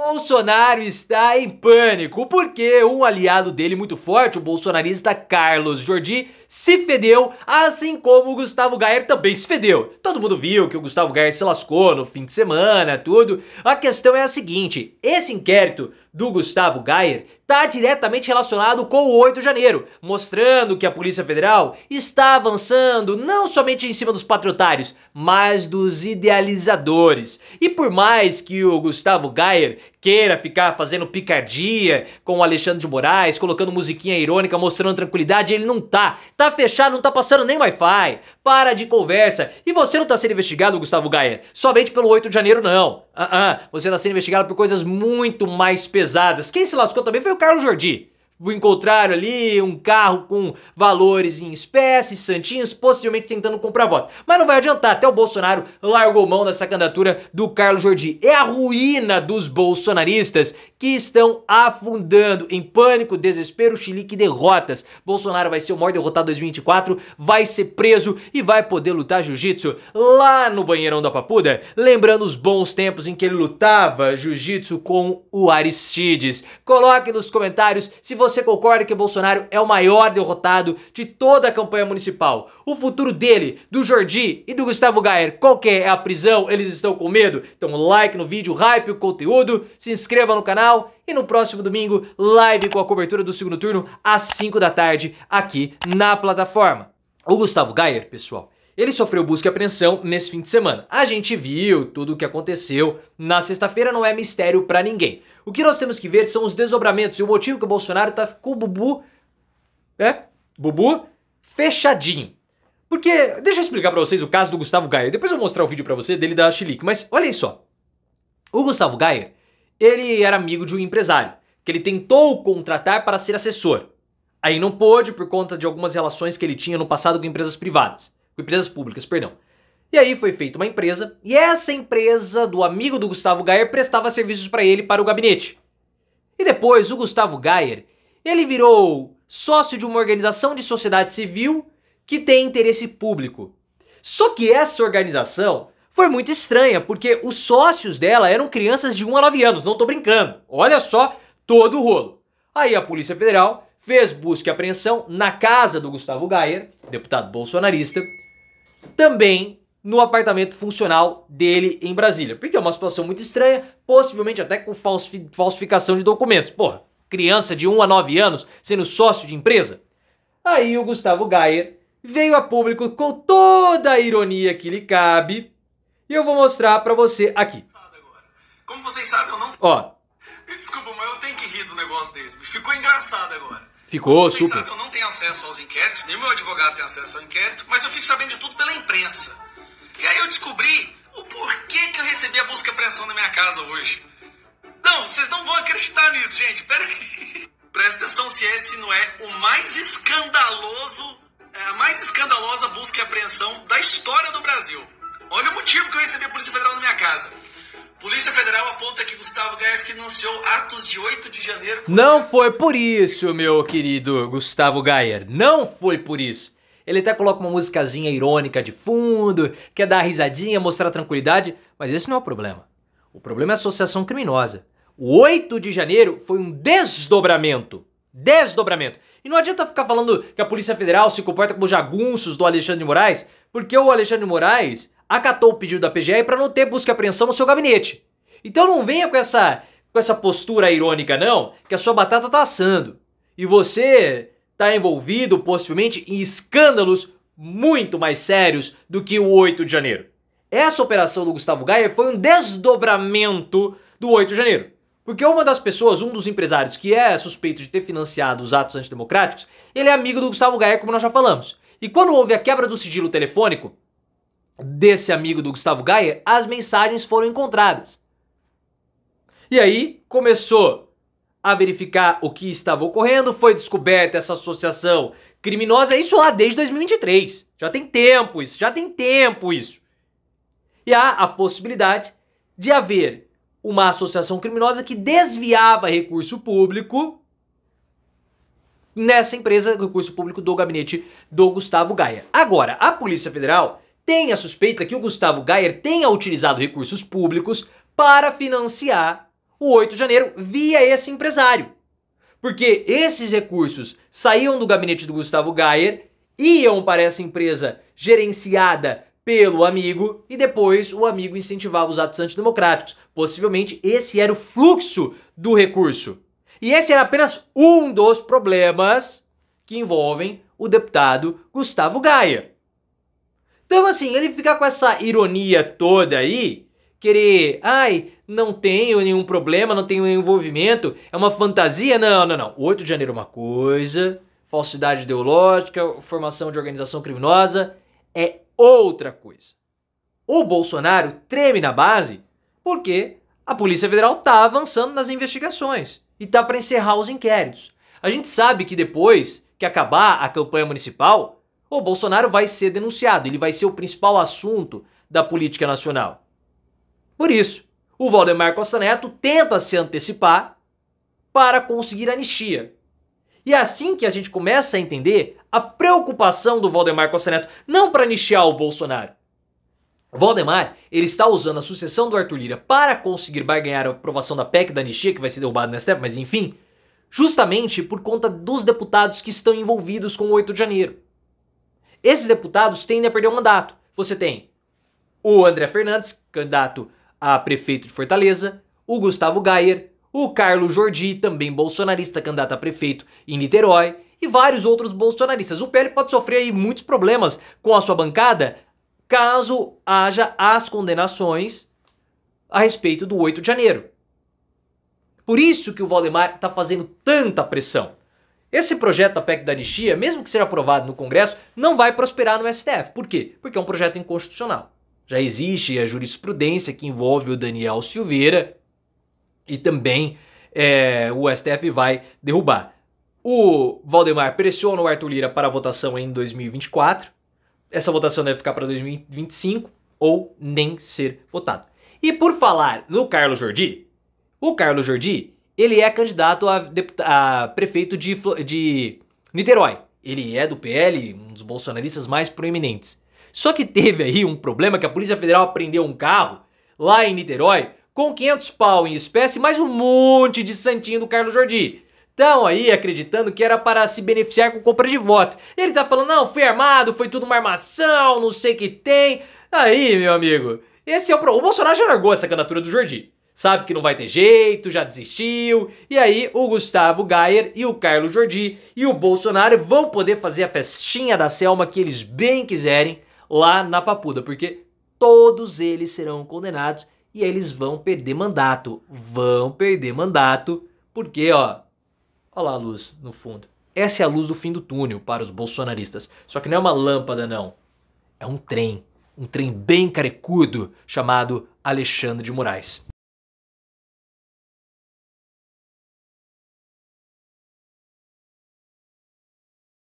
Bolsonaro está em pânico porque um aliado dele muito forte, o bolsonarista Carlos Jordi, se fedeu, assim como o Gustavo Gayer também se fedeu. Todo mundo viu que o Gustavo Gayer se lascou no fim de semana, tudo. A questão é a seguinte, esse inquérito do Gustavo Gayer está diretamente relacionado com o 8 de janeiro, mostrando que a Polícia Federal está avançando não somente em cima dos patriotários, mas dos idealizadores. E por mais que o Gustavo Gayer queira ficar fazendo picardia com o Alexandre de Moraes, colocando musiquinha irônica, mostrando tranquilidade, ele não tá fechado, não tá passando nem Wi-Fi. Para de conversa. E você não tá sendo investigado, Gustavo Gayer, somente pelo 8 de janeiro, não. Você tá sendo investigado por coisas muito mais pesadas. Quem se lascou também foi o Carlos Jordi. Encontraram ali um carro com valores em espécie, santinhos, possivelmente tentando comprar voto. Mas não vai adiantar, até o Bolsonaro largou mão dessa candidatura do Carlos Jordi. É a ruína dos bolsonaristas que estão afundando em pânico, desespero, chilique e derrotas. Bolsonaro vai ser o maior derrotado de 2024, vai ser preso e vai poder lutar jiu-jitsu lá no banheirão da Papuda, lembrando os bons tempos em que ele lutava jiu-jitsu com o Aristides. Coloque nos comentários se você concorda que o Bolsonaro é o maior derrotado de toda a campanha municipal. O futuro dele, do Jordi e do Gustavo Gayer, qual que é a prisão? Eles estão com medo? Então like no vídeo, hype o conteúdo, se inscreva no canal e no próximo domingo, live com a cobertura do segundo turno às 5 da tarde aqui na plataforma. O Gustavo Gayer, pessoal, ele sofreu busca e apreensão nesse fim de semana. A gente viu tudo o que aconteceu na sexta-feira, não é mistério pra ninguém. O que nós temos que ver são os desdobramentos e o motivo que o Bolsonaro tá com o Bubu fechadinho. Porque, deixa eu explicar pra vocês o caso do Gustavo Gayer. Depois eu vou mostrar o vídeo pra você dele da chilique. Mas olha aí só. O Gustavo Gayer, ele era amigo de um empresário que ele tentou contratar para ser assessor. Aí não pôde por conta de algumas relações que ele tinha no passado com empresas privadas. Com empresas públicas, perdão. E aí foi feita uma empresa, e essa empresa do amigo do Gustavo Gayer prestava serviços para ele para o gabinete. E depois o Gustavo Gayer, ele virou sócio de uma organização de sociedade civil que tem interesse público. Só que essa organização foi muito estranha, porque os sócios dela eram crianças de 1 a 9 anos, não tô brincando. Olha só todo o rolo. Aí a Polícia Federal fez busca e apreensão na casa do Gustavo Gayer, deputado bolsonarista, também no apartamento funcional dele em Brasília. Porque é uma situação muito estranha, possivelmente até com falsificação de documentos. Porra, criança de 1 a 9 anos sendo sócio de empresa? Aí o Gustavo Gayer veio a público com toda a ironia que lhe cabe, e eu vou mostrar pra você aqui. Como vocês sabem, eu não... Ó. Desculpa, mas eu tenho que rir do negócio desse. Ficou engraçado agora. Ficou super. super. Sabem, eu não tenho acesso aos inquéritos, nem meu advogado tem acesso ao inquérito, mas eu fico sabendo de tudo pela imprensa. E aí eu descobri o porquê que eu recebi a busca e apreensão na minha casa hoje. Não, vocês não vão acreditar nisso, gente. Pera aí. Presta atenção se esse não é o mais escandaloso, a mais escandalosa busca e apreensão da história do Brasil. Olha o motivo que eu recebi a Polícia Federal na minha casa. Polícia Federal aponta que Gustavo Gayer financiou atos de 8 de janeiro... Não foi por isso, meu querido Gustavo Gayer. Não foi por isso. Ele até coloca uma musicazinha irônica de fundo, quer dar risadinha, mostrar tranquilidade, mas esse não é o problema. O problema é a associação criminosa. O 8 de janeiro foi um desdobramento. Desdobramento. E não adianta ficar falando que a Polícia Federal se comporta como jagunços do Alexandre de Moraes, porque o Alexandre de Moraes acatou o pedido da PGR para não ter busca e apreensão no seu gabinete. Então não venha com essa postura irônica não, que a sua batata tá assando. E você tá envolvido possivelmente em escândalos muito mais sérios do que o 8 de janeiro. Essa operação do Gustavo Gayer foi um desdobramento do 8 de janeiro. Porque uma das pessoas, um dos empresários que é suspeito de ter financiado os atos antidemocráticos, ele é amigo do Gustavo Gayer, como nós já falamos. E quando houve a quebra do sigilo telefônico desse amigo do Gustavo Gayer, as mensagens foram encontradas. E aí começou a verificar o que estava ocorrendo, foi descoberta essa associação criminosa, isso lá desde 2023. Já tem tempo isso. E há a possibilidade de haver uma associação criminosa que desviava recurso público nessa empresa, recurso público do gabinete do Gustavo Gayer. Agora, a Polícia Federal tem a suspeita que o Gustavo Gayer tenha utilizado recursos públicos para financiar o 8 de janeiro via esse empresário. Porque esses recursos saíam do gabinete do Gustavo Gayer, iam para essa empresa gerenciada pelo amigo e depois o amigo incentivava os atos antidemocráticos. Possivelmente esse era o fluxo do recurso. E esse era apenas um dos problemas que envolvem o deputado Gustavo Gayer. Então assim, ele fica com essa ironia toda aí, querer, não tenho nenhum problema, não tenho nenhum envolvimento, é uma fantasia. Não. O 8 de janeiro é uma coisa, falsidade ideológica, formação de organização criminosa é outra coisa. O Bolsonaro treme na base porque a Polícia Federal está avançando nas investigações e está para encerrar os inquéritos. A gente sabe que depois que acabar a campanha municipal, o Bolsonaro vai ser denunciado, ele vai ser o principal assunto da política nacional. Por isso, o Valdemar Costa Neto tenta se antecipar para conseguir anistia. E é assim que a gente começa a entender a preocupação do Valdemar Costa Neto, não para anistiar o Bolsonaro. O Valdemar, ele está usando a sucessão do Arthur Lira para conseguir barganhar a aprovação da PEC da anistia, que vai ser derrubada nessa época, mas enfim, justamente por conta dos deputados que estão envolvidos com o 8 de janeiro. Esses deputados tendem a perder o mandato. Você tem o André Fernandes, candidato a prefeito de Fortaleza, o Gustavo Gayer, o Carlos Jordi, também bolsonarista, candidato a prefeito em Niterói, e vários outros bolsonaristas. O PL pode sofrer aí muitos problemas com a sua bancada caso haja as condenações a respeito do 8 de janeiro. Por isso que o Valdemar está fazendo tanta pressão. Esse projeto da PEC da anistia, mesmo que seja aprovado no Congresso, não vai prosperar no STF. Por quê? Porque é um projeto inconstitucional. Já existe a jurisprudência que envolve o Daniel Silveira e também o STF vai derrubar. O Valdemar pressiona o Arthur Lira para a votação em 2024. Essa votação deve ficar para 2025 ou nem ser votado. E por falar no Carlos Jordi, o Carlos Jordi, ele é candidato a prefeito de Niterói. Ele é do PL, um dos bolsonaristas mais proeminentes. Só que teve aí um problema que a Polícia Federal apreendeu um carro lá em Niterói com 500 pau em espécie, mais um monte de santinho do Carlos Jordi. Estão aí acreditando que era para se beneficiar com compra de voto. Ele tá falando, não, foi armado, foi tudo uma armação, não sei o que tem. Aí, meu amigo, esse é o problema. O Bolsonaro já largou essa candidatura do Jordi. Sabe que não vai ter jeito, já desistiu. E aí o Gustavo Gayer e o Carlos Jordi e o Bolsonaro vão poder fazer a festinha da Selma que eles bem quiserem lá na Papuda. Porque todos eles serão condenados e eles vão perder mandato. Vão perder mandato porque, ó... Olha lá a luz no fundo. Essa é a luz do fim do túnel para os bolsonaristas. Só que não é uma lâmpada, não. É um trem. Um trem bem carecudo chamado Alexandre de Moraes.